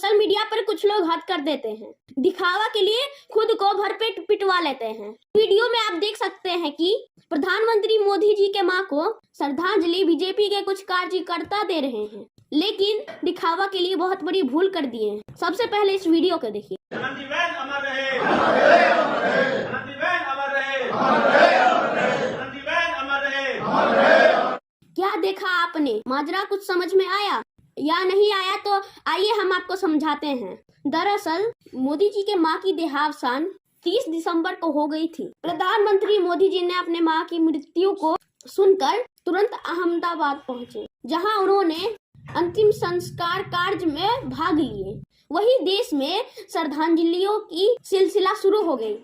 Social media पर कुछ लोग हद कर देते हैं, दिखावा के लिए खुद को भरपेट पिटवा लेते हैं। वीडियो में आप देख सकते हैं कि प्रधानमंत्री मोदी जी के मां को श्रद्धांजलि बीजेपी के कुछ कार्यकर्ता दे रहे हैं, लेकिन दिखावा के लिए बहुत बड़ी भूल कर दिए हैं। सबसे पहले इस वीडियो को देखिए। क्या देखा आपने? माजरा कुछ समझ में आया या नहीं आया तो आइए हम आपको समझाते हैं। दरअसल मोदी जी के मां की देहावसान 30 दिसंबर को हो गई थी। प्रधानमंत्री मोदी जी ने अपने मां की मृत्यु को सुनकर तुरंत अहमदाबाद पहुंचे, जहां उन्होंने अंतिम संस्कार कार्य में भाग लिए। वही देश में श्रद्धांजलियों की सिलसिला शुरू हो गई।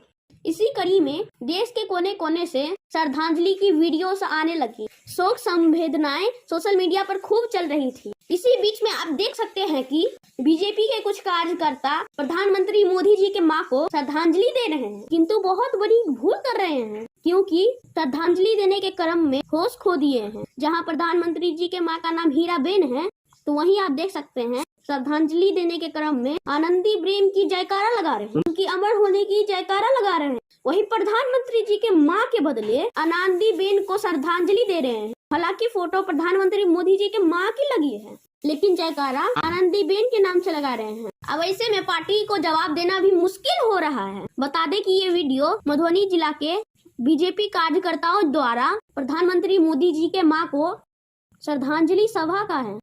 इसी कड़ी में देश के कोने कोने से श्रद्धांजलि की वीडियोस आने लगी। शोक संवेदनाएं सोशल मीडिया पर खूब चल रही थी। इसी बीच में आप देख सकते हैं कि बीजेपी के कुछ कार्यकर्ता प्रधानमंत्री मोदी जी के मां को श्रद्धांजलि दे रहे हैं, किंतु बहुत बड़ी भूल कर रहे हैं, क्योंकि श्रद्धांजलि देने के क्रम में होश खो दिए हैं। जहां प्रधानमंत्री जी के मां का नाम हीराबेन है, तो वहीं आप देख सकते हैं श्रद्धांजलि देने के क्रम में आनंदीबेन की जयकारा लगा रहे हैं, उनकी अमर होने की जयकारा लगा रहे हैं। वही प्रधानमंत्री जी के मां के बदले आनंदीबेन को श्रद्धांजलि दे रहे हैं। हालांकि फोटो प्रधानमंत्री मोदी जी के मां की लगी है, लेकिन जयकारा आनंदीबेन के नाम से लगा रहे हैं। अब ऐसे में पार्टी को जवाब देना भी मुश्किल हो रहा है। बता दें कि ये वीडियो मधुबनी जिला के बीजेपी कार्यकर्ताओं द्वारा प्रधानमंत्री मोदी जी के मां को श्रद्धांजलि सभा का है।